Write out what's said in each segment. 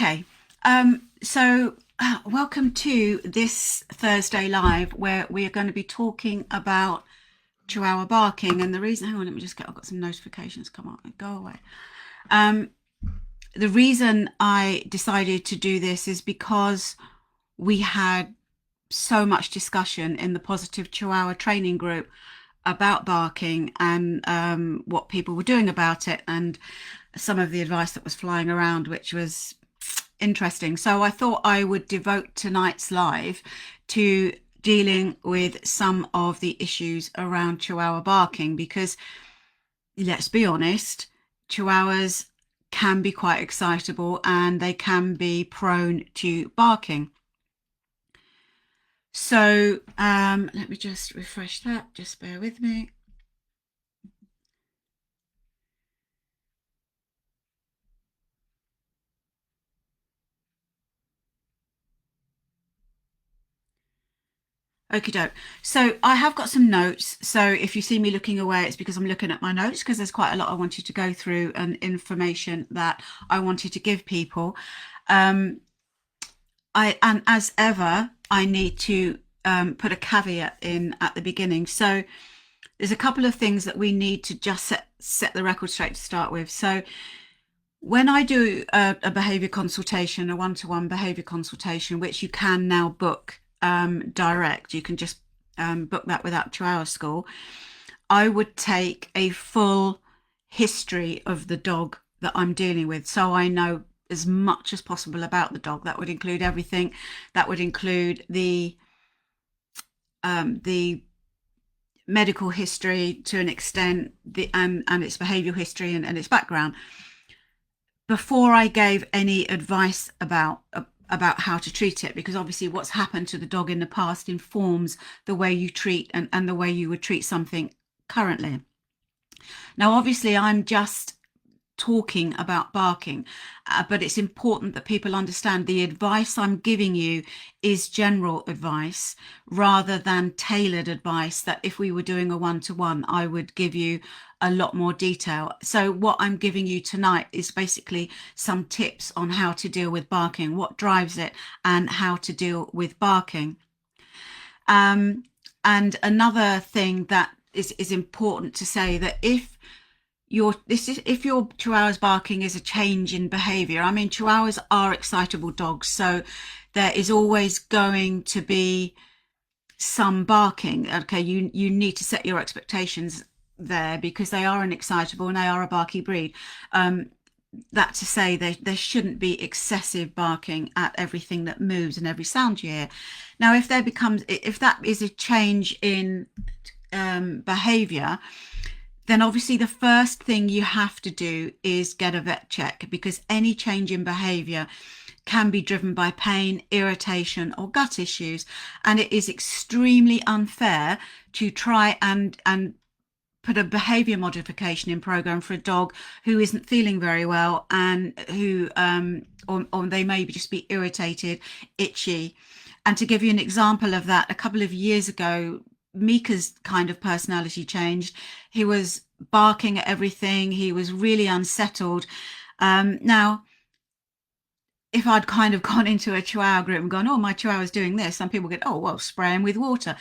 Okay, so welcome to this Thursday live where we are going to be talking about Chihuahua barking. And the reason, hang on, let me just I've got some notifications come on, go away. The reason I decided to do this is because we had so much discussion in the Positive Chihuahua training group about barking and what people were doing about it, and some of the advice that was flying around, which was interesting. So I thought I would devote tonight's live to dealing with some of the issues around Chihuahua barking, because let's be honest, Chihuahuas can be quite excitable and they can be prone to barking. So let me just refresh that, just bear with me. Okie doke. So I have got some notes. So if you see me looking away, it's because I'm looking at my notes, because there's quite a lot I wanted to go through and information that I wanted to give people. And as ever, I need to put a caveat in at the beginning. So there's a couple of things that we need to just set the record straight to start with. So when I do a behaviour consultation, a one-to-one behaviour consultation, which you can now book direct, you can just book that without Chihuahua School, I would take a full history of the dog that I'm dealing with, so I know as much as possible about the dog. That would include everything. That would include the medical history to an extent, and its behavioural history and its background, before I gave any advice about how to treat it, because obviously what's happened to the dog in the past informs the way you treat and the way you would treat something currently. Now, obviously, I'm just talking about barking, but it's important that people understand the advice I'm giving you is general advice rather than tailored advice that if we were doing a one-to-one, I would give you a lot more detail. So what I'm giving you tonight is basically some tips on how to deal with barking, what drives it, and how to deal with barking. And another thing that is important to say, that if your Chihuahua's barking is a change in behavior, I mean, Chihuahuas are excitable dogs, so there is always going to be some barking. Okay, you need to set your expectations there, because they are an excitable and they are a barky breed. That to say, there shouldn't be excessive barking at everything that moves and every sound you hear. Now, if that is a change in behavior, then obviously the first thing you have to do is get a vet check, because any change in behavior can be driven by pain, irritation, or gut issues, and it is extremely unfair to try and put a behavior modification in program for a dog who isn't feeling very well and who or they may just be irritated, itchy. And to give you an example of that, a couple of years ago, Mika's kind of personality changed. He was barking at everything. He was really unsettled. Now, if I'd kind of gone into a Chihuahua group and gone, oh, my Chihuahua's doing this, some people get, oh, well, spray him with water.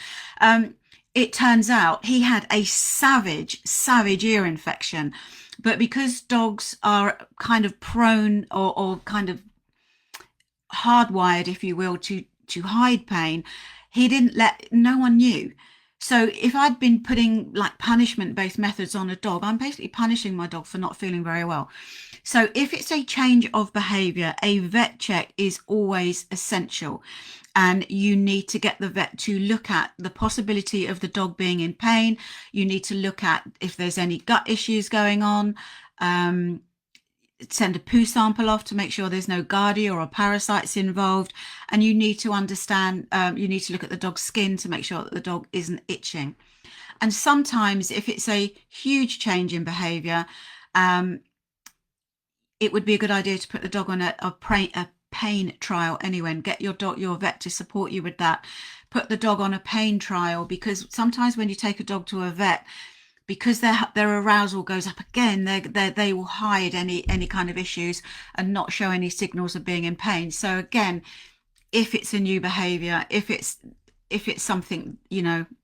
It turns out he had a savage ear infection. But because dogs are kind of prone or kind of hardwired, if you will, to hide pain, no one knew. So if I'd been putting like punishment-based methods on a dog, I'm basically punishing my dog for not feeling very well. So if it's a change of behavior, a vet check is always essential. And you need to get the vet to look at the possibility of the dog being in pain. You need to look at if there's any gut issues going on. Send a poo sample off to make sure there's no Giardia or parasites involved. And you need to understand, you need to look at the dog's skin to make sure that the dog isn't itching. And sometimes if it's a huge change in behavior, it would be a good idea to put the dog on a pain trial anyway, and get your vet to support you with that. Put the dog on a pain trial, because sometimes when you take a dog to a vet, because their arousal goes up again, they will hide any kind of issues and not show any signals of being in pain. So again, if it's a new behavior, if it's something,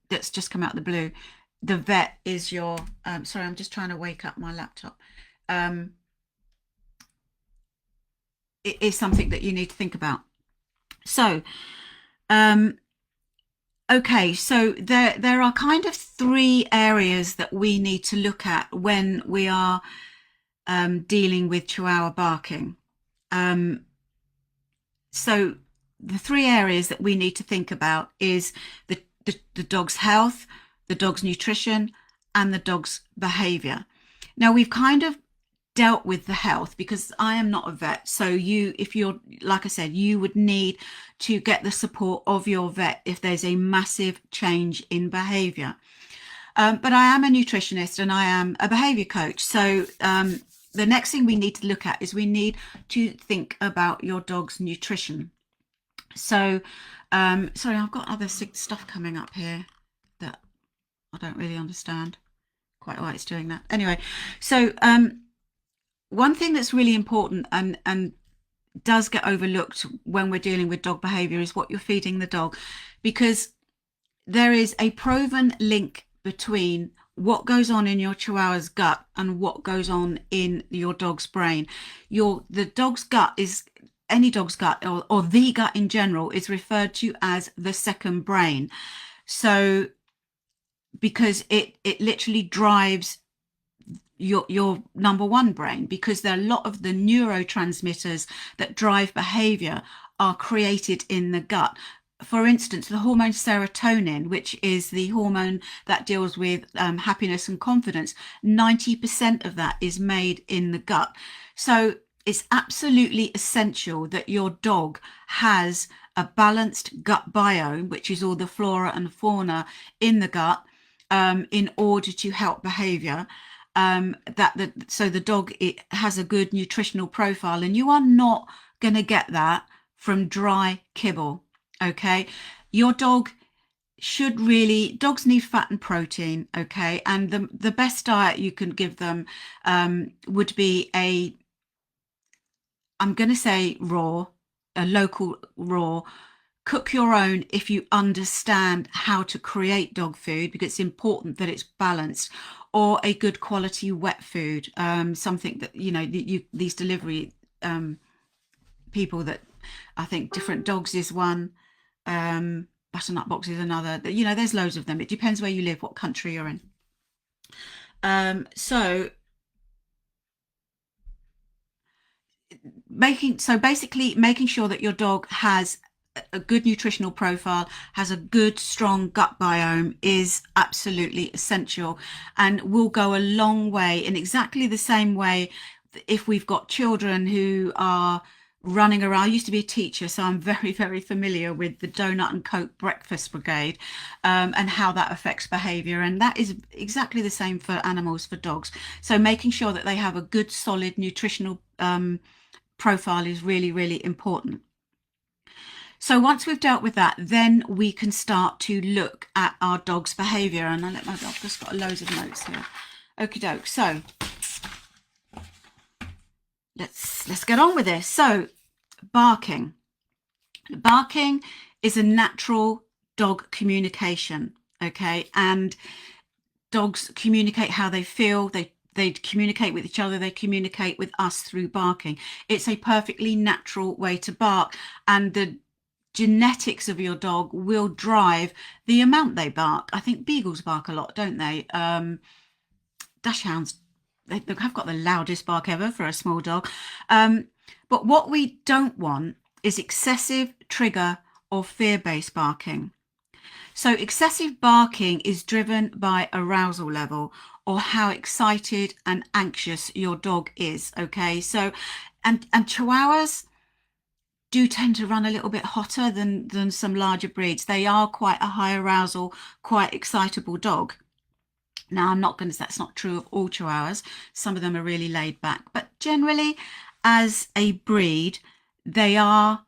that's just come out of the blue, the vet is your sorry, I'm just trying to wake up my laptop. It is something that you need to think about. So okay, so there are kind of three areas that we need to look at when we are dealing with Chihuahua barking. So the three areas that we need to think about is the dog's health, the dog's nutrition, and the dog's behavior. Now, we've kind of dealt with the health because I am not a vet. So if you're, like I said, you would need to get the support of your vet if there's a massive change in behavior. But I am a nutritionist and I am a behavior coach. So the next thing we need to look at is we need to think about your dog's nutrition. So, sorry, I've got other stuff coming up here that I don't really understand quite why it's doing that. Anyway, so one thing that's really important and does get overlooked when we're dealing with dog behavior is what you're feeding the dog, because there is a proven link between what goes on in your Chihuahua's gut and what goes on in your dog's brain. The dog's gut is, any dog's gut or the gut in general is referred to as the second brain. So because it literally drives your number one brain, because there are a lot of the neurotransmitters that drive behavior are created in the gut. For instance, the hormone serotonin, which is the hormone that deals with happiness and confidence, 90% of that is made in the gut. So it's absolutely essential that your dog has a balanced gut biome, which is all the flora and fauna in the gut, in order to help behavior. So the dog, it has a good nutritional profile, and you are not going to get that from dry kibble. Okay, your dog dogs need fat and protein. Okay, and the best diet you can give them would be I'm going to say a local raw. Cook your own if you understand how to create dog food, because it's important that it's balanced, or a good quality wet food, something that, these delivery people that, I think Different Dogs is one, Butternut Box is another, there's loads of them. It depends where you live, what country you're in. So basically making sure that your dog has a good nutritional profile, has a good strong gut biome, is absolutely essential, and will go a long way in exactly the same way if we've got children who are running around. I used to be a teacher, so I'm very, very familiar with the donut and Coke breakfast brigade, and how that affects behavior. And that is exactly the same for animals, for dogs. So making sure that they have a good, solid nutritional profile is really, really important. So once we've dealt with that, then we can start to look at our dog's behavior. And I've just got loads of notes here. Okie doke. So let's get on with this. So barking. Barking is a natural dog communication. Okay, and dogs communicate how they feel. They communicate with each other. They communicate with us through barking. It's a perfectly natural way to bark, and the genetics of your dog will drive the amount they bark. I think beagles bark a lot, don't they? Dachshunds, they have got the loudest bark ever for a small dog. But what we don't want is excessive trigger or fear-based barking. So excessive barking is driven by arousal level, or how excited and anxious your dog is. Okay, so and Chihuahuas do tend to run a little bit hotter than some larger breeds. They are quite a high arousal, quite excitable dog. Now, I'm not going to say that's not true of all Chihuahuas. Some of them are really laid back, but generally, as a breed, they are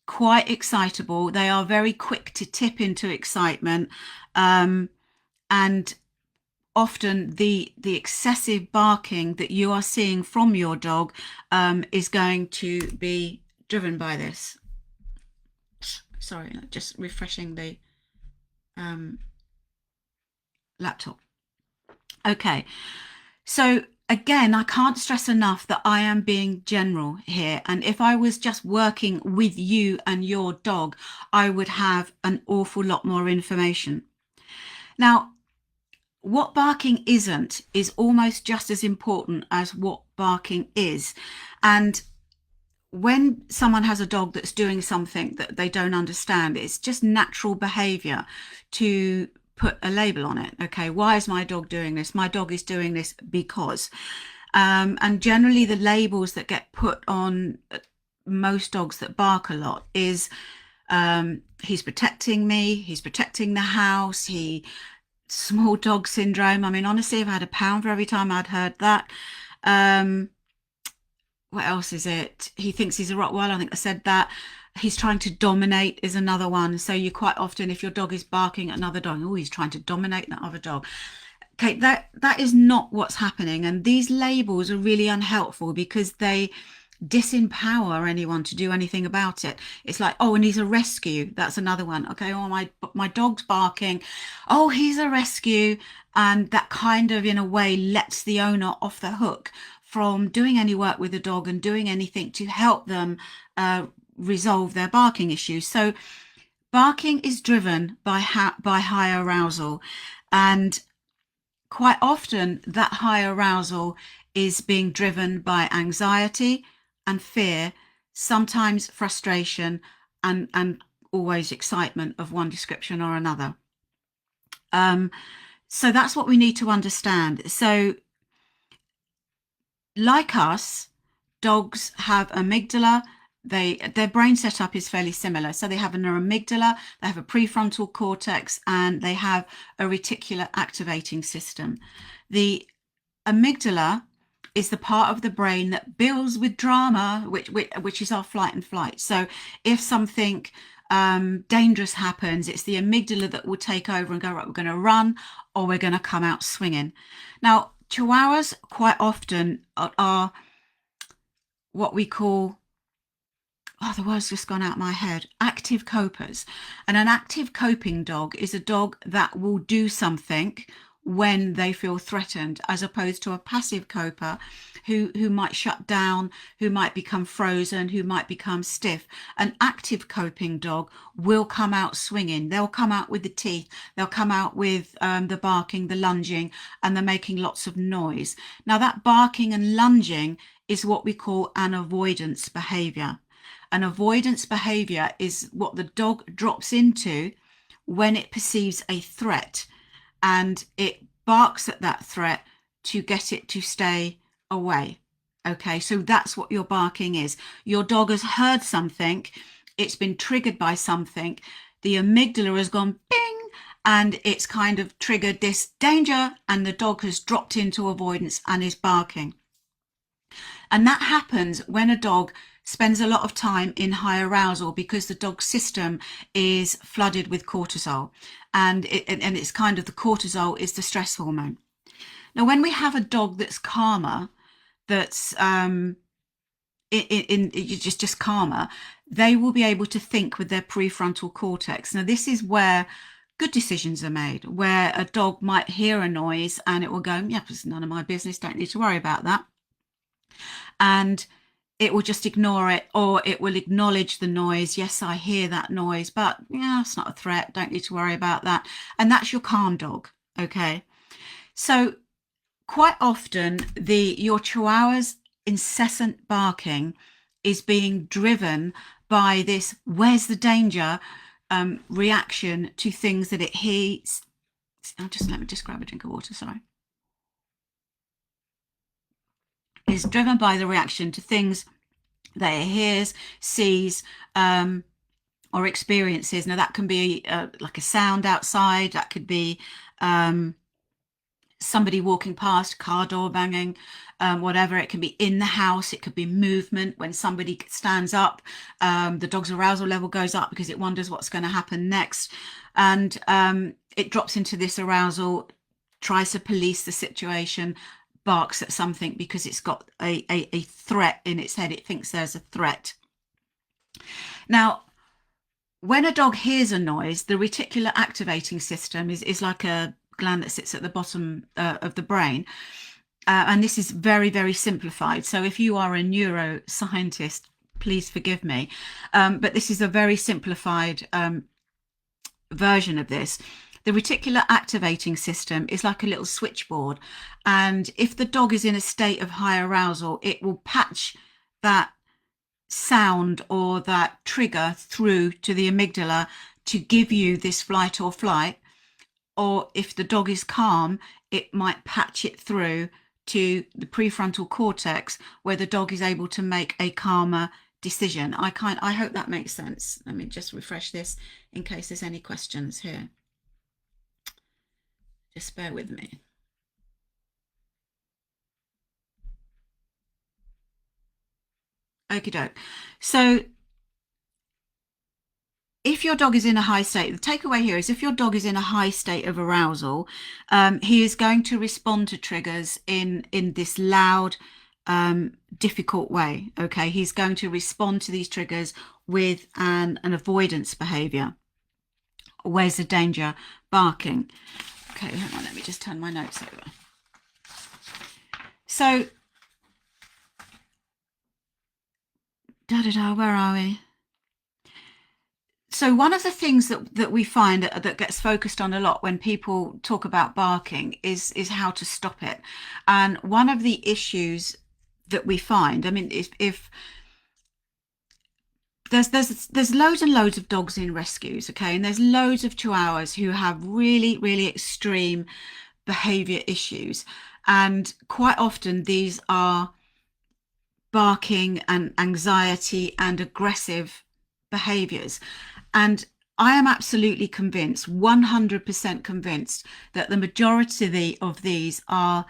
quite excitable. They are very quick to tip into excitement, and often the excessive barking that you are seeing from your dog is going to be driven by this. Sorry, just refreshing the laptop. Okay, so again, I can't stress enough that I am being general here. And if I was just working with you and your dog, I would have an awful lot more information. Now, what barking isn't is almost just as important as what barking is. And when someone has a dog that's doing something that they don't understand, it's just natural behavior to put a label on it. Okay, why is my dog doing this? My dog is doing this because. And generally, the labels that get put on most dogs that bark a lot is he's protecting me, he's protecting the house, small dog syndrome. I mean, honestly, I've had a pound for every time I'd heard that. What else is it? He thinks he's a Rottweiler. I think I said that. He's trying to dominate is another one. So you quite often, if your dog is barking at another dog, oh, he's trying to dominate that other dog. Okay, that is not what's happening. And these labels are really unhelpful because they disempower anyone to do anything about it. It's like, oh, and he's a rescue. That's another one. Okay, oh, my dog's barking. Oh, he's a rescue. And that kind of, in a way, lets the owner off the hook from doing any work with the dog and doing anything to help them resolve their barking issues. So barking is driven by high arousal, and quite often that high arousal is being driven by anxiety and fear, sometimes frustration, and always excitement of one description or another. So that's what we need to understand. So like us, dogs have amygdala. Their brain setup is fairly similar. So they have a neuroamygdala, they have a prefrontal cortex, and they have a reticular activating system. The amygdala is the part of the brain that builds with drama, which is our flight and flight. So if something dangerous happens, it's the amygdala that will take over and go, right, we're going to run or we're going to come out swinging. Now, Chihuahuas quite often are what we call, oh, the word's just gone out my head, active copers. And an active coping dog is a dog that will do something when they feel threatened, as opposed to a passive coper who might shut down, who might become frozen, who might become stiff. An active coping dog will come out swinging. They'll come out with the teeth. They'll come out with the barking, the lunging, and they're making lots of noise. Now, that barking and lunging is what we call an avoidance behavior. An avoidance behavior is what the dog drops into when it perceives a threat, and it barks at that threat to get it to stay away. Okay, so that's what your barking is. Your dog has heard something, it's been triggered by something, the amygdala has gone bing, and it's kind of triggered this danger, and the dog has dropped into avoidance and is barking. And that happens when a dog spends a lot of time in high arousal, because the dog's system is flooded with cortisol, and it's kind of, the cortisol is the stress hormone. Now, when we have a dog that's calmer, that's just calmer, they will be able to think with their prefrontal cortex. Now, this is where good decisions are made, where a dog might hear a noise and it will go, yeah, it's none of my business, don't need to worry about that. And it will just ignore it, or it will acknowledge the noise. Yes, I hear that noise, but yeah, it's not a threat. Don't need to worry about that. And that's your calm dog. Okay. So quite often your Chihuahua's incessant barking is being driven by this where's the danger reaction to things that it hears. Let me just grab a drink of water, sorry. Is driven by the reaction to things that it hears, sees, or experiences. Now, that can be like a sound outside, that could be somebody walking past, car door banging, whatever. It can be in the house, it could be movement. When somebody stands up, the dog's arousal level goes up because it wonders what's going to happen next, and it drops into this arousal tries to police the situation, barks at something because it's got a threat in its head. It thinks there's a threat. Now, when a dog hears a noise, the reticular activating system is like a gland that sits at the bottom of the brain. And this is very, very simplified. So if you are a neuroscientist, please forgive me. But this is a very simplified version of this. The reticular activating system is like a little switchboard. And if the dog is in a state of high arousal, it will patch that sound or that trigger through to the amygdala to give you this flight or flight. Or if the dog is calm, it might patch it through to the prefrontal cortex, where the dog is able to make a calmer decision. I hope that makes sense. Let me just refresh this in case there's any questions here. Just bear with me. Okie doke. So if your dog is in a high state, the takeaway here is if your dog is in a high state of arousal, he is going to respond to triggers in this loud, difficult way. Okay, he's going to respond to these triggers with an avoidance behavior. Where's the danger? Barking. Okay, hang on, let me just turn my notes over. So, where are we? So one of the things that we find that gets focused on a lot when people talk about barking is how to stop it. And one of the issues that we find, I mean, if there's loads and loads of dogs in rescues, okay, and there's loads of chihuahuas who have really, really extreme behavior issues, and quite often these are barking and anxiety and aggressive behaviors. And I am absolutely convinced, 100% convinced, that the majority of these are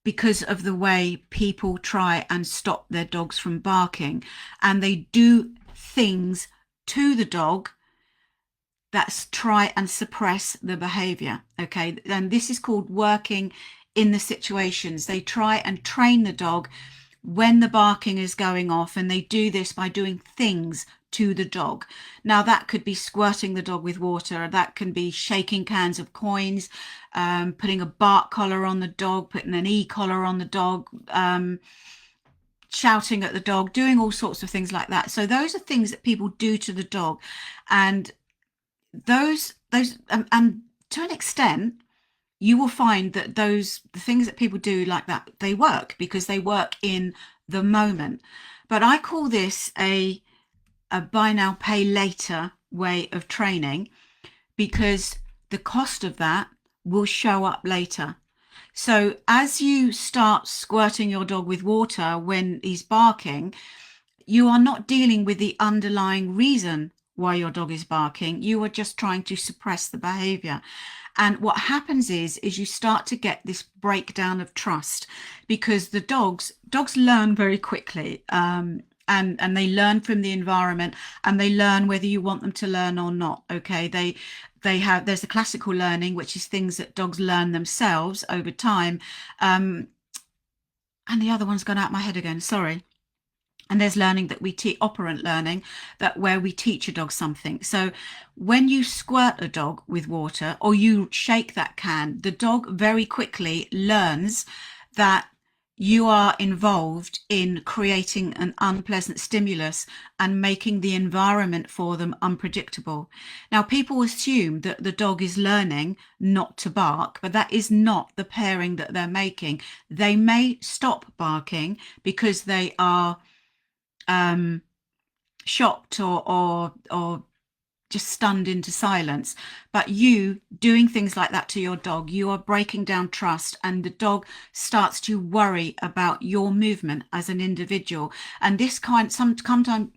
because of the way people try and stop their dogs from barking. And they do things to the dog that try and suppress the behavior. Okay. And this is called working in the situations. They try and train the dog when the barking is going off, and they do this by doing things to the dog. Now that could be squirting the dog with water, that can be shaking cans of coins, putting a bark collar on the dog, putting an e-collar on the dog, shouting at the dog, doing all sorts of things like that. So those are things that people do to the dog, and those and to an extent you will find that the things that people do like that, they work because they work in the moment. But I call this a buy now, pay later way of training, because the cost of that will show up later. So as you start squirting your dog with water when he's barking, you are not dealing with the underlying reason why your dog is barking. You are just trying to suppress the behavior. And what happens is you start to get this breakdown of trust, because the dogs learn very quickly. And they learn from the environment, and they learn whether you want them to learn or not. Okay. There's the classical learning, which is things that dogs learn themselves over time. And the other one's gone out my head again. Sorry. And there's learning that we teach, operant learning, that where we teach a dog something. So when you squirt a dog with water or you shake that can, the dog very quickly learns that you are involved in creating an unpleasant stimulus and making the environment for them unpredictable. Now, people assume that the dog is learning not to bark, but that is not the pairing that they're making. They may stop barking because they are shocked or just stunned into silence. But you doing things like that to your dog, you are breaking down trust, and the dog starts to worry about your movement as an individual. And this sometimes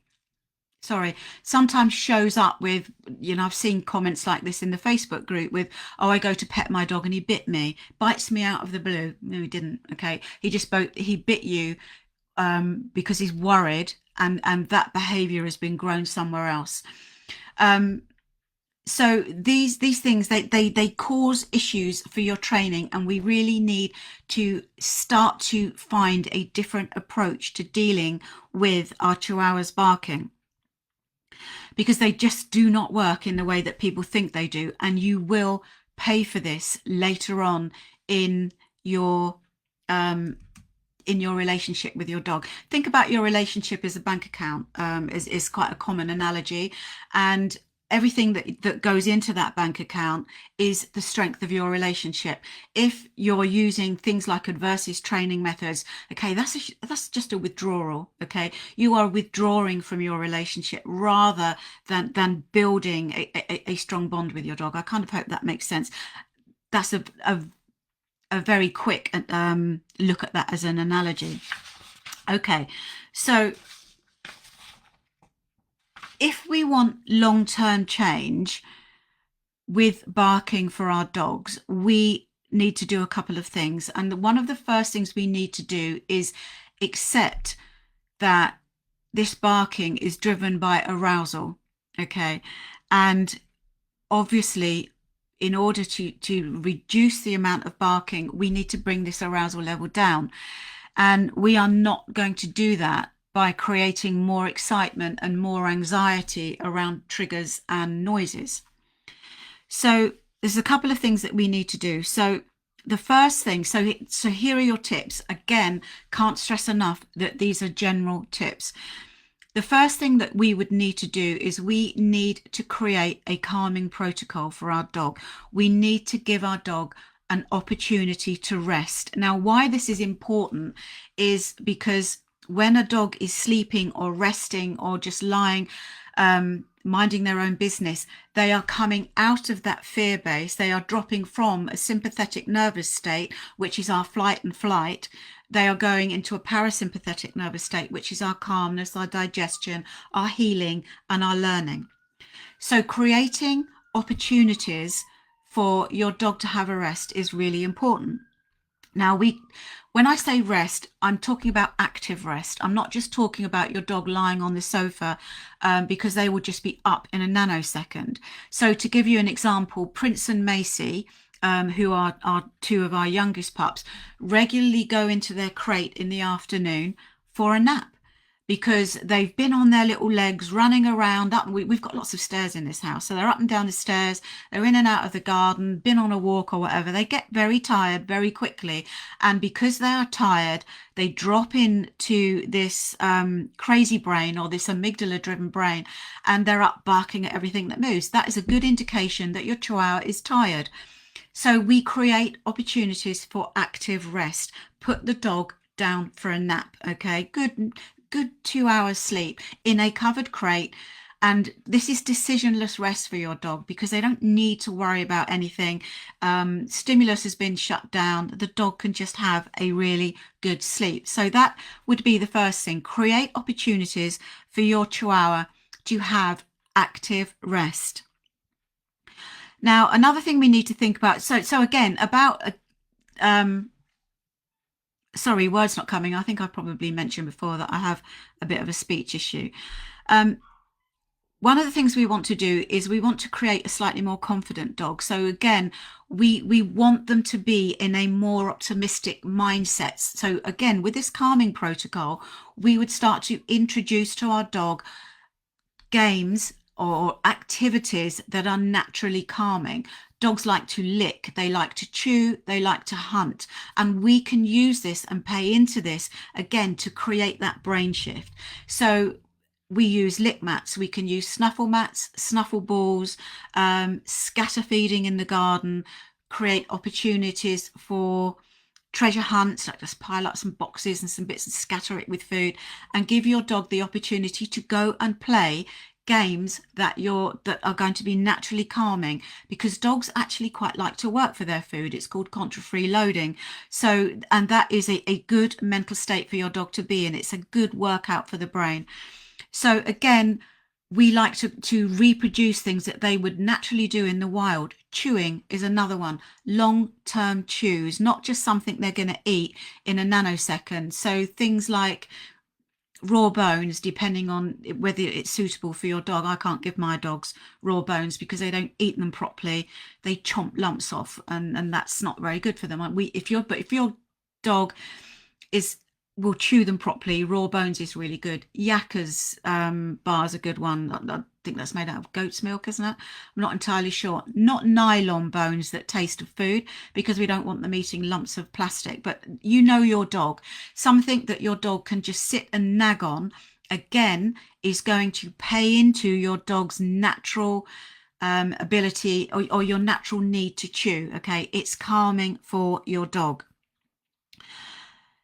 shows up with, I've seen comments like this in the Facebook group with, oh, I go to pet my dog and he bit me, bites me out of the blue. No, he didn't. Okay. He bit you because he's worried, and that behavior has been grown somewhere else. So these things, they cause issues for your training, and we really need to start to find a different approach to dealing with our chihuahuas barking, because they just do not work in the way that people think they do, and you will pay for this later on in your um, in your relationship with your dog. Think about your relationship as a bank account, is quite a common analogy. And everything that goes into that bank account is the strength of your relationship. If you're using things like adversus training methods, okay, that's just a withdrawal. Okay, you are withdrawing from your relationship rather than building a strong bond with your dog. I kind of hope that makes sense. That's a very quick look at that as an analogy. Okay, so if we want long-term change with barking for our dogs, we need to do a couple of things. And one of the first things we need to do is accept that this barking is driven by arousal. Okay, and obviously, in order to reduce the amount of barking, we need to bring this arousal level down. And we are not going to do that by creating more excitement and more anxiety around triggers and noises. So there's a couple of things that we need to do. So the first thing, so here are your tips. Again, can't stress enough that these are general tips. The first thing that we would need to do is we need to create a calming protocol for our dog. We need to give our dog an opportunity to rest. Now, why this is important is because when a dog is sleeping or resting or just lying, minding their own business, they are coming out of that fear base. They are dropping from a sympathetic nervous state, which is our flight and flight. They are going into a parasympathetic nervous state, which is our calmness, our digestion, our healing, and our learning. So creating opportunities for your dog to have a rest is really important. Now, when I say rest, I'm talking about active rest. I'm not just talking about your dog lying on the sofa, because they will just be up in a nanosecond. So to give you an example, Prince and Macy, who are two of our youngest pups, regularly go into their crate in the afternoon for a nap, because they've been on their little legs running around up. We've got lots of stairs in this house, so they're up and down the stairs, they're in and out of the garden, been on a walk or whatever. They get very tired very quickly, and because they are tired, they drop into this crazy brain, or this amygdala driven brain, and they're up barking at everything that moves. That is a good indication that your chihuahua is tired. So we create opportunities for active rest. Put the dog down for a nap. Okay, good 2 hours sleep in a covered crate. And this is decisionless rest for your dog, because they don't need to worry about anything. Stimulus has been shut down. The dog can just have a really good sleep. So that would be the first thing. Create opportunities for your chihuahua to have active rest. Now, another thing we need to think about, so again, about sorry, words not coming. I think I probably mentioned before that I have a bit of a speech issue. One of the things we want to do is we want to create a slightly more confident dog. So again, we want them to be in a more optimistic mindset. So again, with this calming protocol, we would start to introduce to our dog games or activities that are naturally calming. Dogs like to lick, they like to chew, they like to hunt. And we can use this and pay into this, again, to create that brain shift. So we use lick mats, we can use snuffle mats, snuffle balls, scatter feeding in the garden, create opportunities for treasure hunts, like just pile up some boxes and some bits and scatter it with food, and give your dog the opportunity to go and play games that are going to be naturally calming, because dogs actually quite like to work for their food. It's called contra-free loading. So, and that is a good mental state for your dog to be in. It's a good workout for the brain. So again, we like to reproduce things that they would naturally do in the wild. Chewing is another one. Long-term chews, not just something they're going to eat in a nanosecond. So things like raw bones, depending on whether it's suitable for your dog. I can't give my dogs raw bones because they don't eat them properly. They chomp lumps off, and that's not very good for them. If your dog is will chew them properly, raw bones is really good. Yakka's bar is a good one. I think that's made out of goat's milk, isn't it? I'm not entirely sure. Not nylon bones that taste of food, because we don't want them eating lumps of plastic. But you know your dog. Something that your dog can just sit and nag on, again, is going to pay into your dog's natural ability, or your natural need to chew. Okay, it's calming for your dog.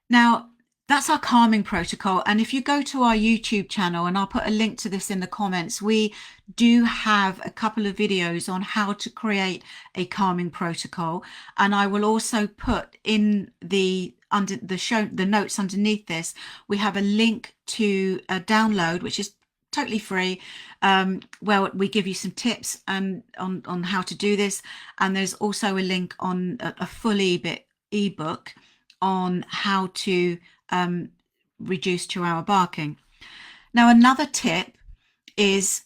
Now, that's our calming protocol. And if you go to our YouTube channel, and I'll put a link to this in the comments, we do have a couple of videos on how to create a calming protocol. And I will also put in the notes underneath this, we have a link to a download, which is totally free, where we give you some tips and on how to do this. And there's also a link on a full ebook on how to reduce Chihuahua barking. Now, another tip is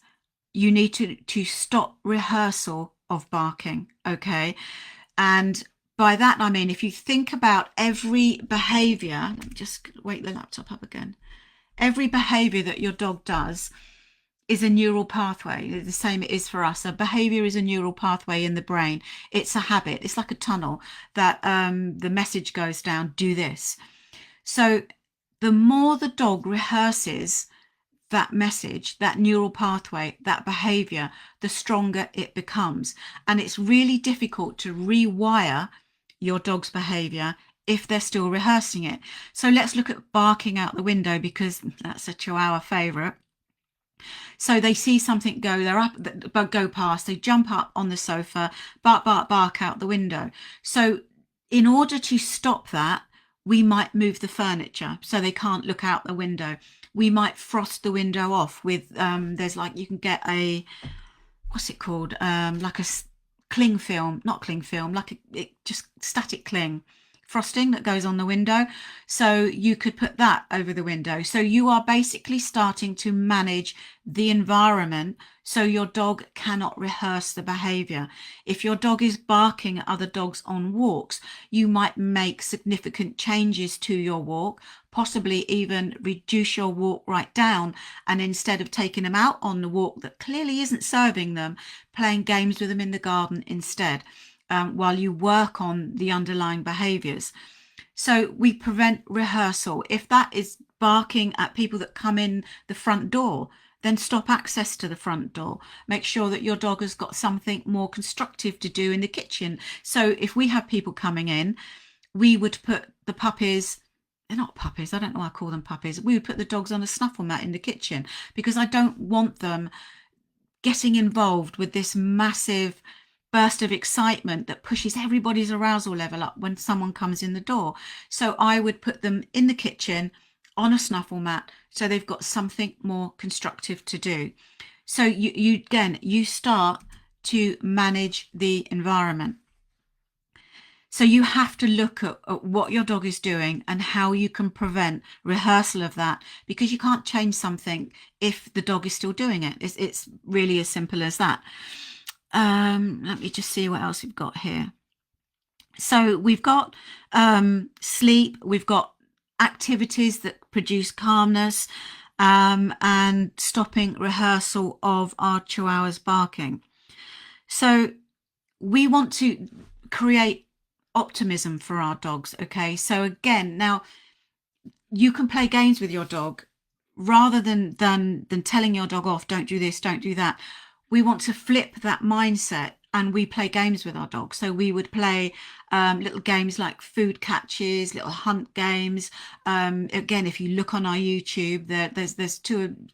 you need to stop rehearsal of barking, okay? And by that, I mean, if you think about every behavior, let me just wake the laptop up again. Every behavior that your dog does is a neural pathway. The same it is for us. A behavior is a neural pathway in the brain. It's a habit. It's like a tunnel that the message goes down, do this. So the more the dog rehearses that message, that neural pathway, that behavior, the stronger it becomes. And it's really difficult to rewire your dog's behavior if they're still rehearsing it. So let's look at barking out the window, because that's a Chihuahua favorite. So they see something go, go past, they jump up on the sofa, bark, bark, bark out the window. So in order to stop that, we might move the furniture so they can't look out the window. We might frost the window off with, there's like, you can get a, what's it called? Like a cling film, not cling film, like just static cling frosting that goes on the window. So you could put that over the window. So you are basically starting to manage the environment so your dog cannot rehearse the behavior. If your dog is barking at other dogs on walks, you might make significant changes to your walk, possibly even reduce your walk right down, and instead of taking them out on the walk that clearly isn't serving them, playing games with them in the garden instead. While you work on the underlying behaviors. So we prevent rehearsal. If that is barking at people that come in the front door, then stop access to the front door. Make sure that your dog has got something more constructive to do in the kitchen. So if we have people coming in, we would put the puppies, they're not puppies, I don't know why I call them puppies. We would put the dogs on a snuffle mat in the kitchen, because I don't want them getting involved with this massive burst of excitement that pushes everybody's arousal level up when someone comes in the door. So I would put them in the kitchen on a snuffle mat so they've got something more constructive to do. So you start to manage the environment. So you have to look at what your dog is doing and how you can prevent rehearsal of that, because you can't change something if the dog is still doing it. It's really as simple as that. Let me just see what else we've got here. So we've got sleep, we've got activities that produce calmness, and stopping rehearsal of our Chihuahuas barking. So we want to create optimism for our dogs. Okay, so again, now you can play games with your dog rather than telling your dog off, don't do this, don't do that. We want to flip that mindset, and we play games with our dog. So we would play little games like food catches, little hunt games. Again, if you look on our YouTube, there's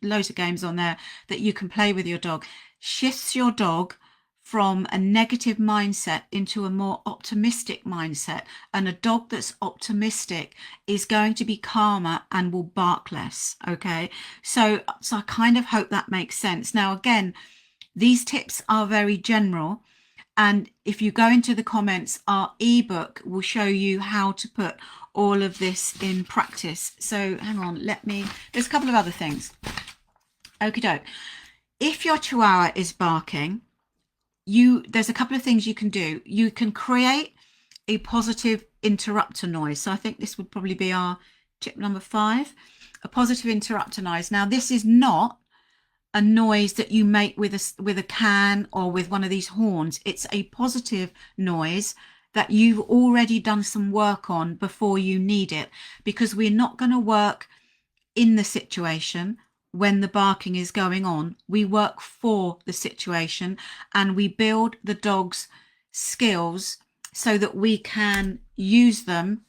loads of games on there that you can play with your dog. Shifts your dog from a negative mindset into a more optimistic mindset. And a dog that's optimistic is going to be calmer and will bark less. Okay, so I kind of hope that makes sense. Now, again, these tips are very general, And if you go into the comments, our ebook will show you how to put all of this in practice. So hang on, there's a couple of other things. Okie doke. If your Chihuahua is barking, there's a couple of things you can do. You can create a positive interrupter noise. So I think this would probably be our tip number 5, a positive interrupter noise. Now, this is not a noise that you make with a can or with one of these horns. It's a positive noise that you've already done some work on before you need it, because we're not going to work in the situation when the barking is going on. We work for the situation, and we build the dog's skills so that we can use them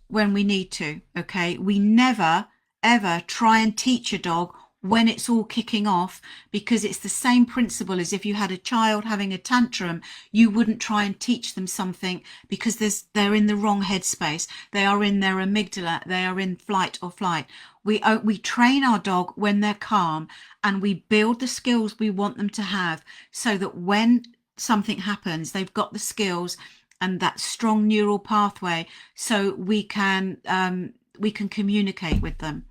when we need to. Okay, we never ever try and teach a dog when it's all kicking off, because it's the same principle as if you had a child having a tantrum. You wouldn't try and teach them something because they're in the wrong headspace. They are in their amygdala. They are in flight or flight. We train our dog when they're calm, and we build the skills we want them to have, so that when something happens, they've got the skills and that strong neural pathway, so we can communicate with them.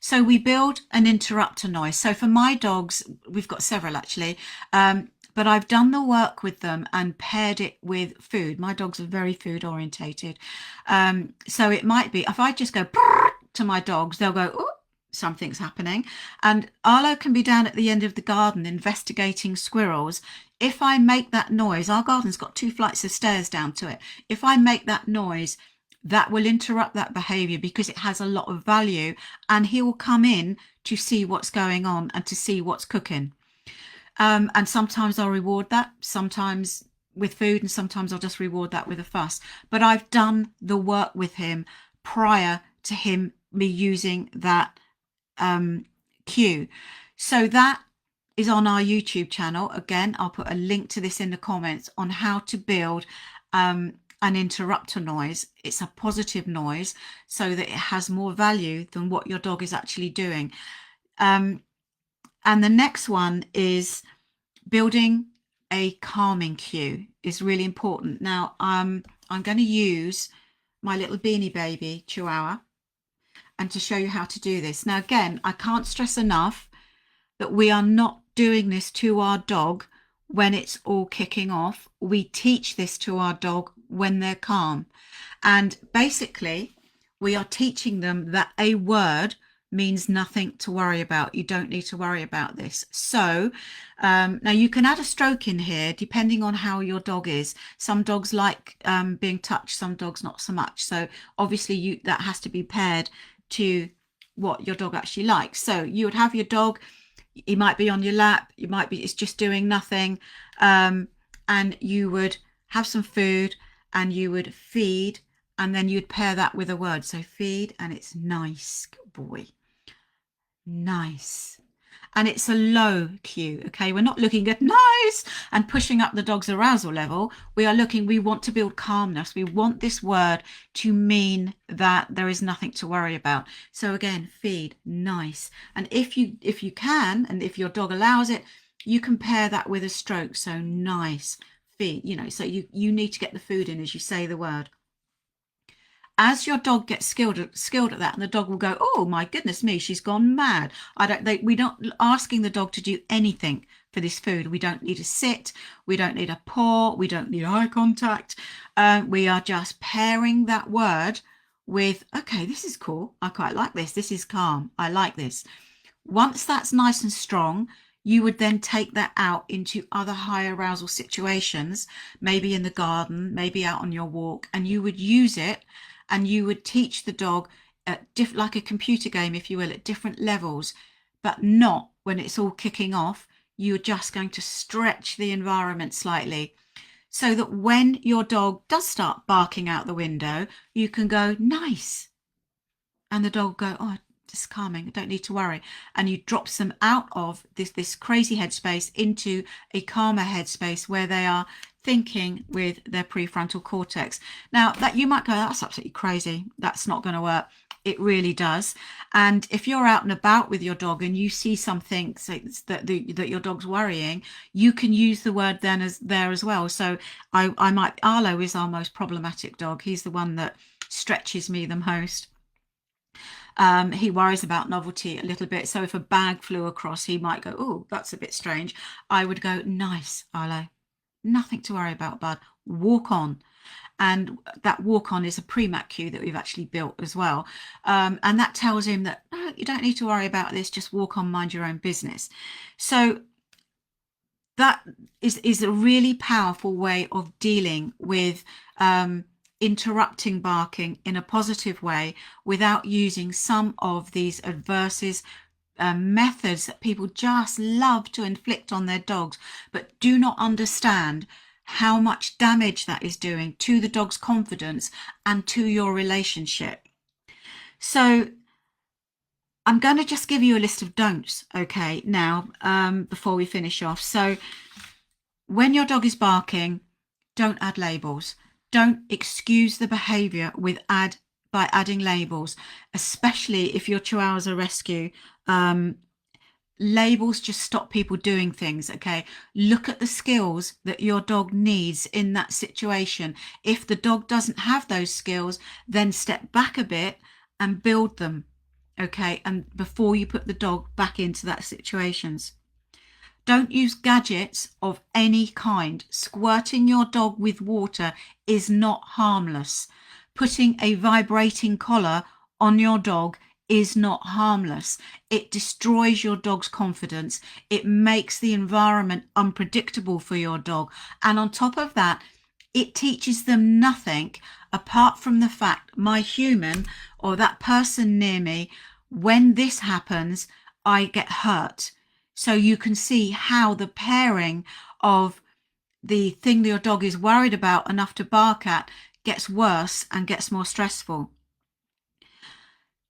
So we build an interrupter noise. So for my dogs, we've got several actually, but I've done the work with them and paired it with food. My dogs are very food orientated. So it might be, if I just go to my dogs, they'll go, oh, something's happening. And Arlo can be down at the end of the garden investigating squirrels. If I make that noise, our garden's got 2 flights of stairs down to it. If I make that noise, that will interrupt that behavior because it has a lot of value, and he will come in to see what's going on and to see what's cooking. And sometimes I'll reward that, sometimes with food, and sometimes I'll just reward that with a fuss. But I've done the work with him prior to me using that cue. So that is on our YouTube channel. Again, I'll put a link to this in the comments on how to build an interrupter noise. It's a positive noise so that it has more value than what your dog is actually doing. And the next one is building a calming cue is really important. Now, I'm going to use my little beanie baby Chihuahua and to show you how to do this. Now, again, I can't stress enough that we are not doing this to our dog when it's all kicking off. We teach this to our dog when they're calm. And basically, we are teaching them that a word means nothing to worry about. You don't need to worry about this. So now you can add a stroke in here depending on how your dog is. Some dogs like being touched, some dogs not so much. So obviously that has to be paired to what your dog actually likes. So you would have your dog, he might be on your lap, it's just doing nothing, and you would have some food and you would feed, and then you'd pair that with a word. So feed, and it's nice, good boy, nice. And it's a low cue. Okay, we're not looking at nice and pushing up the dog's arousal level. We want to build calmness. We want this word to mean that there is nothing to worry about. So again, feed, nice. And if you can, and if your dog allows it, you can pair that with a stroke. So nice, feed, so you need to get the food in as you say the word. As your dog gets skilled at that, and the dog will go, oh my goodness me, she's gone mad. We're not asking the dog to do anything for this food. We don't need a sit, we don't need a paw, we don't need eye contact. We are just pairing that word with, okay, this is cool, I quite like this, this is calm, I like this. Once that's nice and strong, you would then take that out into other high arousal situations, maybe in the garden, maybe out on your walk, and you would use it. And you would teach the dog like a computer game, if you will, at different levels, but not when it's all kicking off. You're just going to stretch the environment slightly so that when your dog does start barking out the window, you can go, nice. And the dog go, oh, it's calming, I don't need to worry. And you drop them out of this crazy headspace into a calmer headspace where they are thinking with their prefrontal cortex. Now that you might go, that's absolutely crazy, that's not going to work. It really does. And if you're out and about with your dog and you see something that your dog's worrying, you can use the word then as there as well. So I might Arlo is our most problematic dog. He's the one that stretches me the most. He worries about novelty a little bit. So if a bag flew across, he might go, "Oh, that's a bit strange." I would go, "Nice, Arlo. Nothing to worry about, bud. Walk on." And that walk on is a pre-mat cue that we've actually built as well. And that tells him that, "Oh, you don't need to worry about this, just walk on, mind your own business." So that is a really powerful way of dealing with interrupting barking in a positive way without using some of these adverses methods that people just love to inflict on their dogs, but do not understand how much damage that is doing to the dog's confidence and to your relationship. So I'm going to just give you a list of don'ts, okay, now, before we finish off. So when your dog is barking, don't add labels. Don't excuse the behavior by adding labels, especially if your Chihuahua's a rescue. Labels just stop people doing things, okay? Look at the skills that your dog needs in that situation. If the dog doesn't have those skills, then step back a bit and build them, okay? And before you put the dog back into that situations. Don't use gadgets of any kind. Squirting your dog with water is not harmless. Putting a vibrating collar on your dog is not harmless. It destroys your dog's confidence. It makes the environment unpredictable for your dog. And on top of that, it teaches them nothing apart from the fact my human or that person near me, when this happens, I get hurt. So you can see how the pairing of the thing that your dog is worried about enough to bark at gets worse and gets more stressful.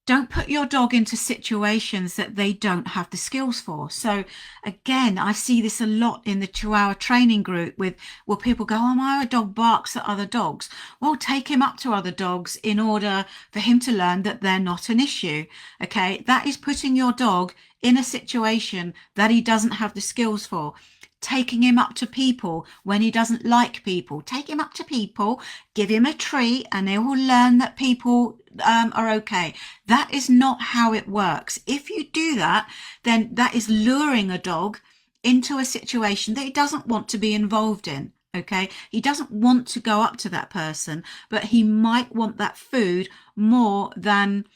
Don't put your dog into situations that they don't have the skills for. So again, I see this a lot in the Chihuahua training group with where people go, "Oh, my dog barks at other dogs." Well, take him up to other dogs in order for him to learn that they're not an issue. Okay, that is putting your dog in a situation that he doesn't have the skills for. Taking him up to people when he doesn't like people. Take him up to people, give him a treat, and he will learn that people are okay. That is not how it works. If you do that, then that is luring a dog into a situation that he doesn't want to be involved in. Okay, he doesn't want to go up to that person, but he might want that food more than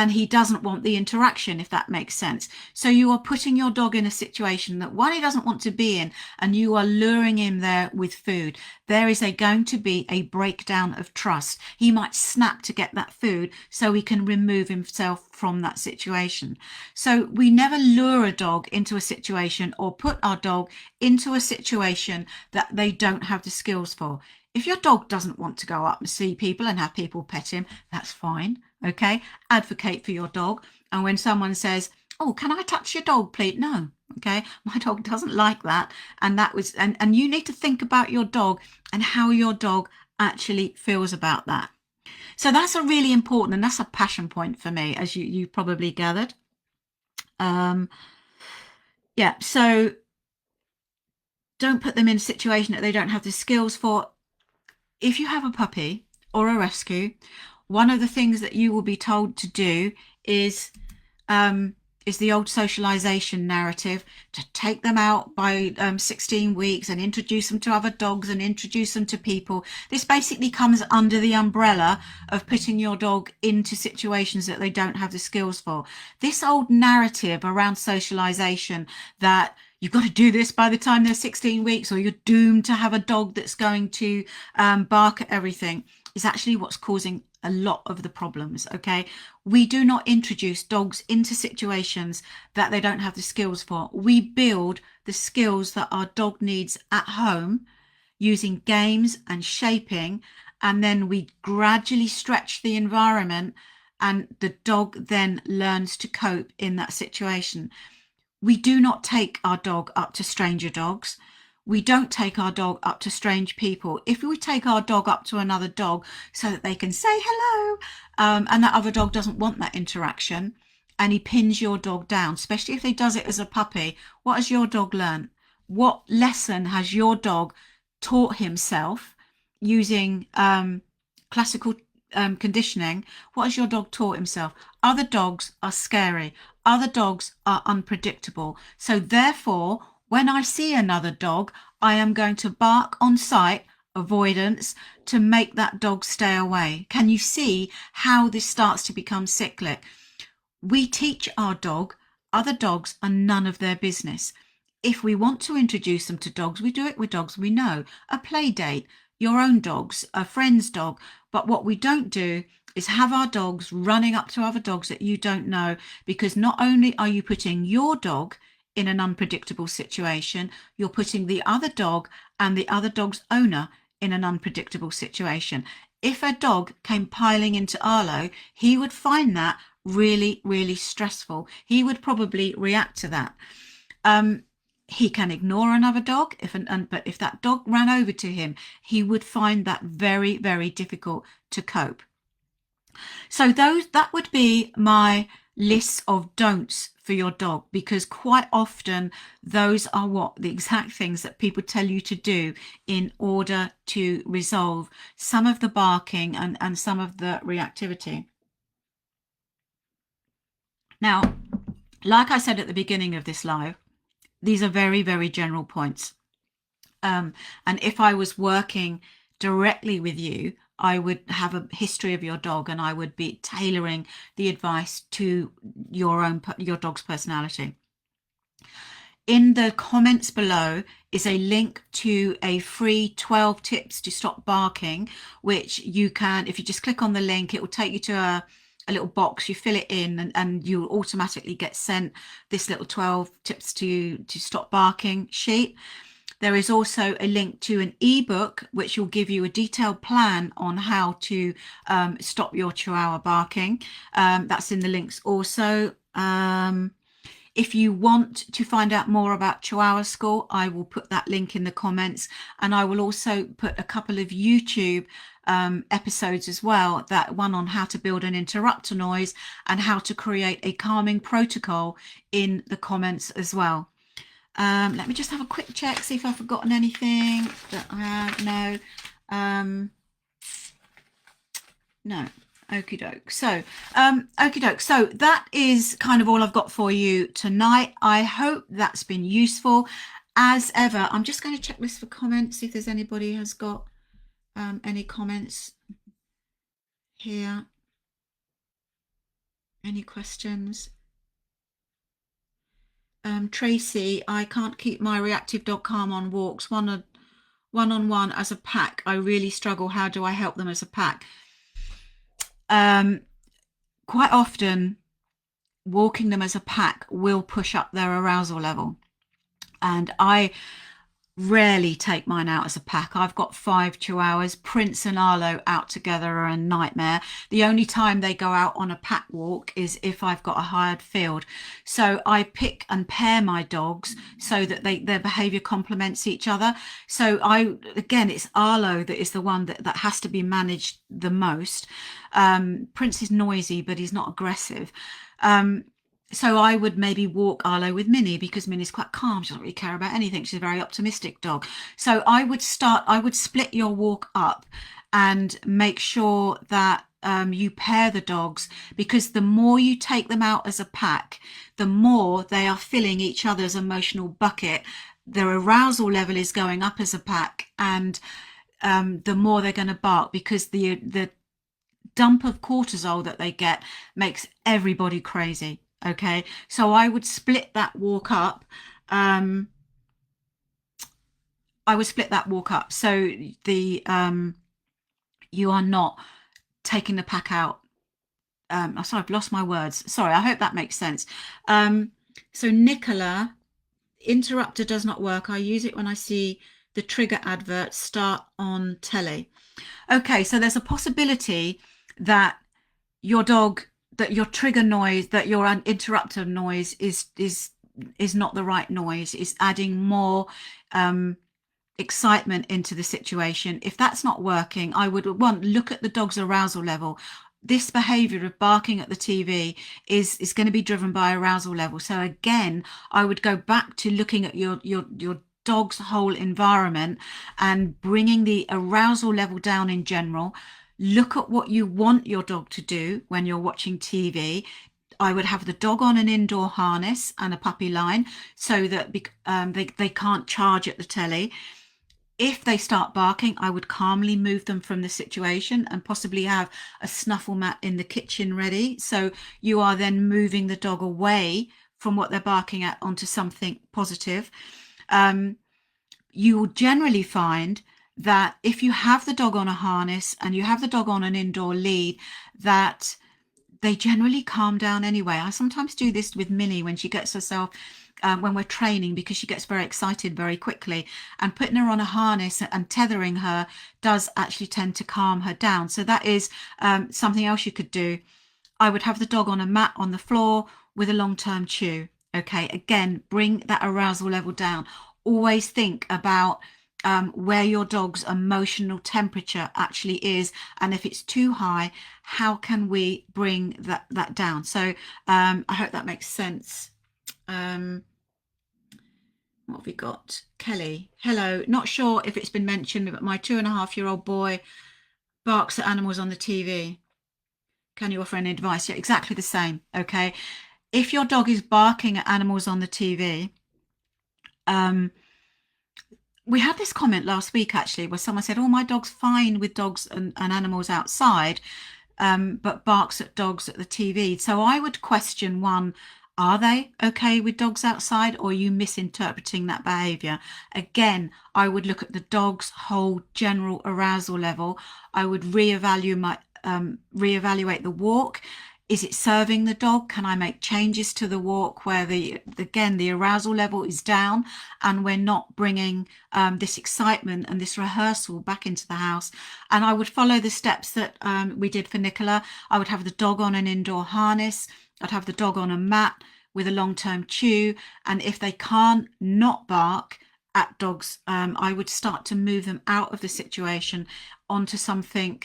he doesn't want the interaction, if that makes sense. So you are putting your dog in a situation that one, he doesn't want to be in, and you are luring him there with food. There is going to be a breakdown of trust. He might snap to get that food so he can remove himself from that situation. So we never lure a dog into a situation or put our dog into a situation that they don't have the skills for. If your dog doesn't want to go up and see people and have people pet him, that's fine. Okay, advocate for your dog. And when someone says, "Oh, can I touch your dog, please?" No, okay, my dog doesn't like that. And that was, and you need to think about your dog and how your dog actually feels about that. So that's a really important, and that's a passion point for me, as you probably gathered. Yeah, so don't put them in a situation that they don't have the skills for. If you have a puppy or a rescue, one of the things that you will be told to do is the old socialization narrative, to take them out by 16 weeks and introduce them to other dogs and introduce them to people. This basically comes under the umbrella of putting your dog into situations that they don't have the skills for. This old narrative around socialization that you've got to do this by the time they're 16 weeks or you're doomed to have a dog that's going to bark at everything is actually what's causing a lot of the problems. Okay, we do not introduce dogs into situations that they don't have the skills for. We build the skills that our dog needs at home using games and shaping, and then we gradually stretch the environment and the dog then learns to cope in that situation. We do not take our dog up to stranger dogs. We don't take our dog up to strange people. If we take our dog up to another dog so that they can say hello, and that other dog doesn't want that interaction, and he pins your dog down, especially if he does it as a puppy, what has your dog learned? What lesson has your dog taught himself using classical conditioning? What has your dog taught himself? Other dogs are scary. Other dogs are unpredictable. So therefore, when I see another dog, I am going to bark on sight, avoidance, to make that dog stay away. Can you see how this starts to become cyclic? We teach our dog, other dogs are none of their business. If we want to introduce them to dogs, we do it with dogs we know. A play date, your own dogs, a friend's dog. But what we don't do is have our dogs running up to other dogs that you don't know, because not only are you putting your dog in an unpredictable situation, you're putting the other dog and the other dog's owner in an unpredictable situation. If a dog came piling into Arlo, he would find that really, really stressful. He would probably react to that. He can ignore another dog, but if that dog ran over to him, he would find that very, very difficult to cope. So that would be my list of don'ts for your dog, because quite often those are the exact things that people tell you to do in order to resolve some of the barking and some of the reactivity. Now, like I said at the beginning of this live, these are very, very general points. And if I was working directly with you, I would have a history of your dog and I would be tailoring the advice to your dog's personality. In the comments below is a link to a free 12 tips to stop barking, which you can, if you just click on the link, it will take you to a little box. You fill it in and you'll automatically get sent this little 12 tips to stop barking sheet. There is also a link to an ebook which will give you a detailed plan on how to stop your Chihuahua barking. That's in the links also. If you want to find out more about Chihuahua School, I will put that link in the comments, and I will also put a couple of YouTube episodes as well, that one on how to build an interrupter noise and how to create a calming protocol in the comments as well. Let me just have a quick check, see if I've forgotten anything that I have. No. No. Okie doke. So, okie doke. So that is kind of all I've got for you tonight. I hope that's been useful. As ever, I'm just going to check this for comments, see if there's anybody has got any comments here. Any questions? Tracy, I can't keep my reactive dog calm on walks, one-on-one as a pack. I really struggle. How do I help them as a pack? Quite often walking them as a pack will push up their arousal level, and I rarely take mine out as a pack. I've got 5 Chihuahuas. Prince and Arlo out together are a nightmare. The only time they go out on a pack walk is if I've got a hired field. So I pick and pair my dogs so that their behavior complements each other. So again, it's Arlo that is the one that has to be managed the most. Prince is noisy, but he's not aggressive. So I would maybe walk Arlo with Minnie, because Minnie's quite calm. She doesn't really care about anything. She's a very optimistic dog. So I would split your walk up and make sure that you pair the dogs, because the more you take them out as a pack, the more they are filling each other's emotional bucket. Their arousal level is going up as a pack, and the more they're going to bark, because the dump of cortisol that they get makes everybody crazy. Okay, so I would split that walk up. So you are not taking the pack out. Sorry, I've lost my words. Sorry, I hope that makes sense. So Nicola, interrupter does not work. I use it when I see the trigger advert start on telly. Okay, so there's a possibility that your trigger noise, that your interrupter noise is not the right noise, is adding more excitement into the situation. If that's not working, I would look at the dog's arousal level. This behavior of barking at the TV is going to be driven by arousal level. So again, I would go back to looking at your dog's whole environment and bringing the arousal level down in general. Look at what you want your dog to do when you're watching TV. I would have the dog on an indoor harness and a puppy line so that they can't charge at the telly. If they start barking, I would calmly move them from the situation and possibly have a snuffle mat in the kitchen ready. So you are then moving the dog away from what they're barking at onto something positive. You will generally find that if you have the dog on a harness and you have the dog on an indoor lead, that they generally calm down anyway. I sometimes do this with Minnie when she gets herself, when we're training, because she gets very excited very quickly, and putting her on a harness and tethering her does actually tend to calm her down. So that is something else you could do. I would have the dog on a mat on the floor with a long-term chew. Okay, again, bring that arousal level down. Always think about where your dog's emotional temperature actually is, and if it's too high, how can we bring that down? So I hope that makes sense. What have we got? Kelly, hello. Not sure if it's been mentioned, but my 2.5-year-old boy barks at animals on the TV. Can you offer any advice? Yeah, exactly the same. Okay. If your dog is barking at animals on the TV, we had this comment last week actually where someone said, oh, my dog's fine with dogs and animals outside, but barks at dogs at the TV. So I would question, one, are they okay with dogs outside, or are you misinterpreting that behavior? Again, I would look at the dog's whole general arousal level. I would reevaluate the walk. Is it serving the dog? Can I make changes to the walk where the arousal level is down and we're not bringing this excitement and this rehearsal back into the house? And I would follow the steps that we did for Nicola. I would have the dog on an indoor harness. I'd have the dog on a mat with a long-term chew. And if they can't not bark at dogs, I would start to move them out of the situation onto something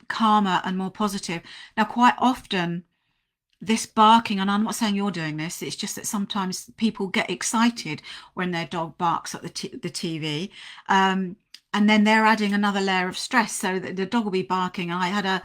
calmer and more positive. Now, quite often, this barking, and I'm not saying you're doing this, it's just that sometimes people get excited when their dog barks at the TV. And then they're adding another layer of stress. So the dog will be barking. I had a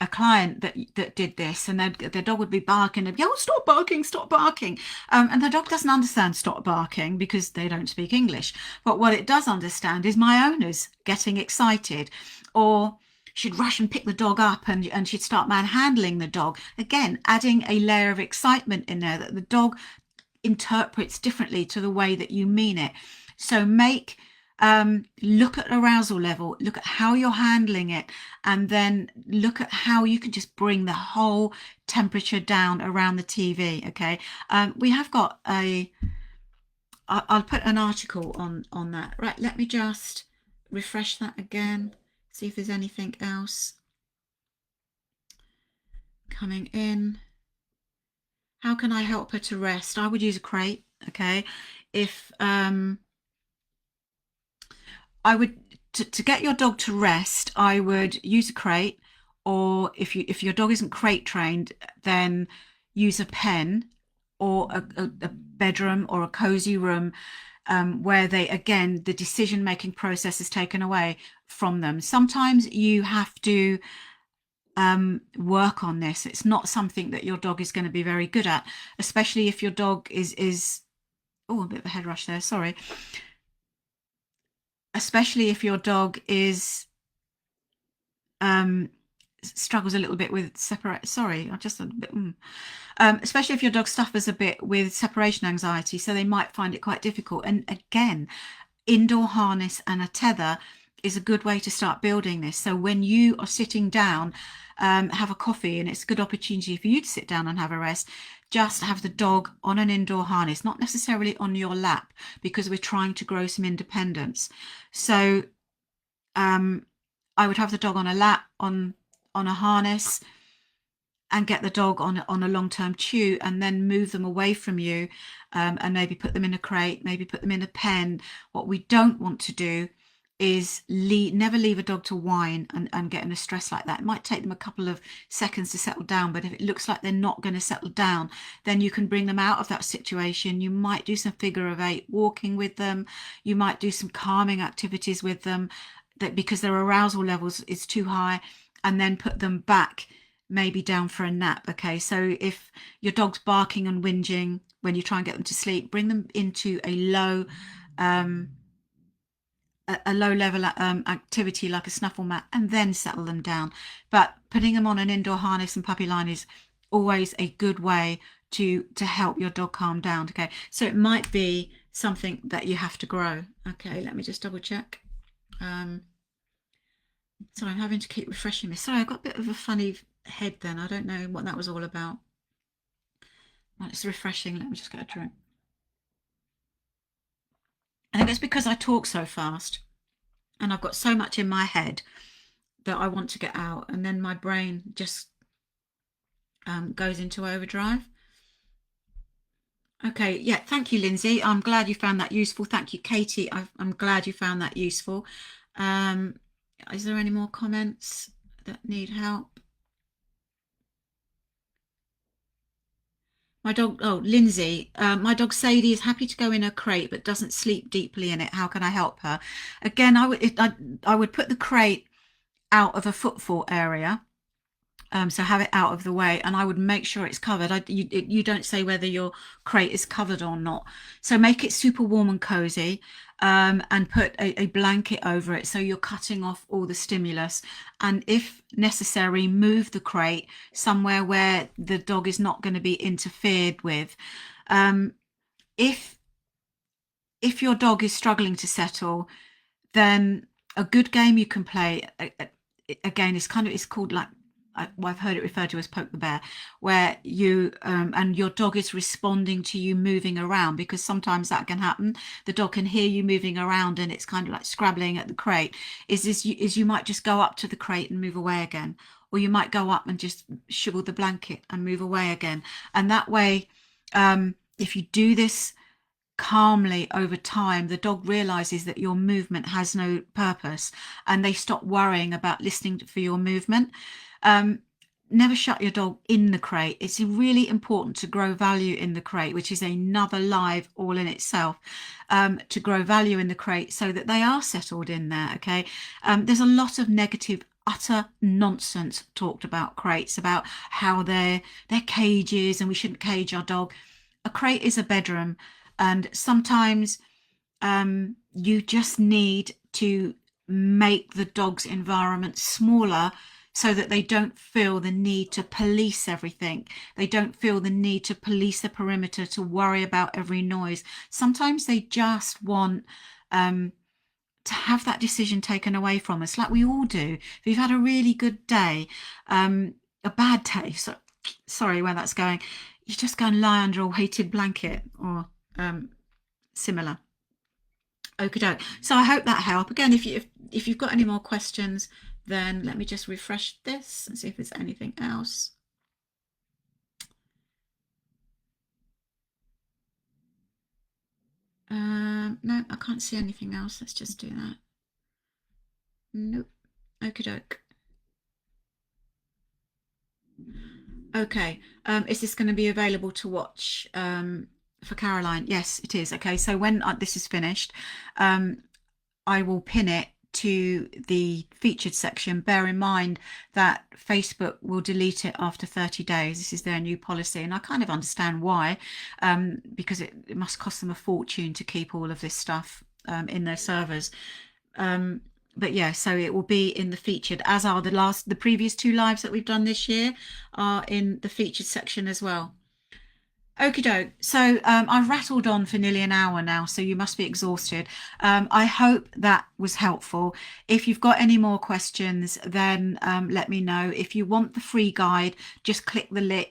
client that did this, and their dog would be barking and, oh, stop barking, stop barking. And the dog doesn't understand stop barking because they don't speak English. But what it does understand is my owner's getting excited, or she'd rush and pick the dog up and she'd start manhandling the dog. Again, adding a layer of excitement in there that the dog interprets differently to the way that you mean it. So look at arousal level, look at how you're handling it, and then look at how you can just bring the whole temperature down around the TV. Okay. We have got I'll put an article on that. Right. Let me just refresh that again. See if there's anything else coming in. How can I help her to rest? I would use a crate. Okay. If I would, to get your dog to rest, I would use a crate, or if your dog isn't crate trained, then use a pen or a bedroom or a cozy room, where the decision-making process is taken away from them. Sometimes you have to work on this. It's not something that your dog is going to be very good at, especially if your dog is oh, a bit of a head rush there, sorry. Especially if your dog is struggles a little bit with sorry, I just a bit especially if your dog suffers a bit with separation anxiety, so they might find it quite difficult. And again, indoor harness and a tether is a good way to start building this. So when you are sitting down, have a coffee, and it's a good opportunity for you to sit down and have a rest, just have the dog on an indoor harness, not necessarily on your lap, because we're trying to grow some independence. So I would have the dog on a lap, on a harness, and get the dog on a long-term chew, and then move them away from you, and maybe put them in a crate, maybe put them in a pen. What we don't want to do is never leave a dog to whine and get in a stress like that. It might take them a couple of seconds to settle down, but if it looks like they're not going to settle down, then you can bring them out of that situation. You might do some figure of eight walking with them. You might do some calming activities with them, that because their arousal levels is too high, and then put them back maybe down for a nap. Okay, so if your dog's barking and whinging when you try and get them to sleep, bring them into a low level activity like a snuffle mat, and then settle them down. But putting them on an indoor harness and puppy line is always a good way to help your dog calm down. Okay, so it might be something that you have to grow. Okay, let me just double check. Sorry, I'm having to keep refreshing this. Sorry, I've got a bit of a funny head then. I don't know what that was all about. Right, it's refreshing. Let me just get a drink. I think it's because I talk so fast and I've got so much in my head that I want to get out, and then my brain just goes into overdrive. Okay, yeah, thank you, Lindsay. I'm glad you found that useful. Thank you, Katie. I'm glad you found that useful. Is there any more comments that need help? My dog, oh, Lindsay, my dog Sadie is happy to go in a crate but doesn't sleep deeply in it. How can I help her? Again, I would put the crate out of a footfall area. So have it out of the way, and I would make sure it's covered. You don't say whether your crate is covered or not. So make it super warm and cozy, and put a blanket over it so you're cutting off all the stimulus. And if necessary, move the crate somewhere where the dog is not going to be interfered with. If your dog is struggling to settle, then a good game you can play, again, it's called like, I've heard it referred to as poke the bear, where you and your dog is responding to you moving around, because sometimes that can happen. The dog can hear you moving around and it's kind of like scrabbling at the crate. You might just go up to the crate and move away again, or you might go up and just shovel the blanket and move away again. And that way, if you do this calmly over time, the dog realizes that your movement has no purpose, and they stop worrying about listening for your movement. Never shut your dog in the crate. It's really important to grow value in the crate, which is another live all in itself, to grow value in the crate so that they are settled in there. Okay. There's a lot of negative, utter nonsense talked about crates, about how they're cages and we shouldn't cage our dog. A crate is a bedroom, and sometimes you just need to make the dog's environment smaller so that they don't feel the need to police everything. They don't feel the need to police the perimeter, to worry about every noise. Sometimes they just want to have that decision taken away from us, like we all do. If you've had a really good day, a bad day, sorry where that's going, you just go and lie under a weighted blanket or similar. Okie doke. So I hope that helped. Again, if you've got any more questions, then let me just refresh this and see if there's anything else. No, I can't see anything else. Let's just do that. Nope. Okie doke. Okay. Is this going to be available to watch for Caroline? Yes, it is. Okay. So when this is finished, I will pin it to the featured section. Bear in mind that Facebook will delete it after 30 days. This is their new policy, and I kind of understand why, because it must cost them a fortune to keep all of this stuff in their servers. But yeah, so it will be in the featured, as are the previous two lives that we've done this year are in the featured section as well. Okie doke. So I've rattled on for nearly an hour now, so you must be exhausted. I hope that was helpful. If you've got any more questions, then let me know. If you want the free guide, just click the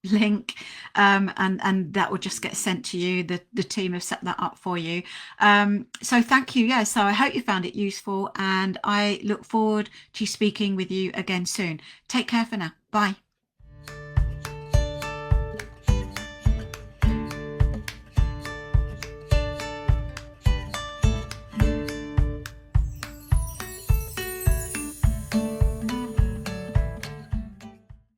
link, and that will just get sent to you. The team have set that up for you. So thank you. Yeah, so I hope you found it useful, and I look forward to speaking with you again soon. Take care for now. Bye.